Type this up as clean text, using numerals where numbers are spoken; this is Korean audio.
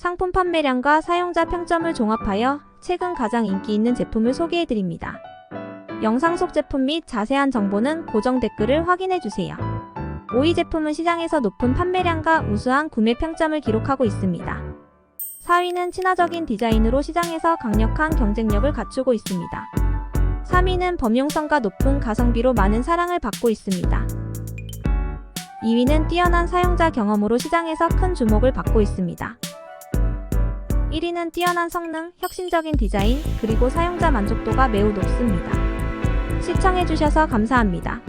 상품 판매량과 사용자 평점을 종합하여 최근 가장 인기 있는 제품을 소개해드립니다. 영상 속 제품 및 자세한 정보는 고정 댓글을 확인해주세요. 5위 제품은 시장에서 높은 판매량과 우수한 구매 평점을 기록하고 있습니다. 4위는 친화적인 디자인으로 시장에서 강력한 경쟁력을 갖추고 있습니다. 3위는 범용성과 높은 가성비로 많은 사랑을 받고 있습니다. 2위는 뛰어난 사용자 경험으로 시장에서 큰 주목을 받고 있습니다. 1위는 뛰어난 성능, 혁신적인 디자인, 그리고 사용자 만족도가 매우 높습니다. 시청해주셔서 감사합니다.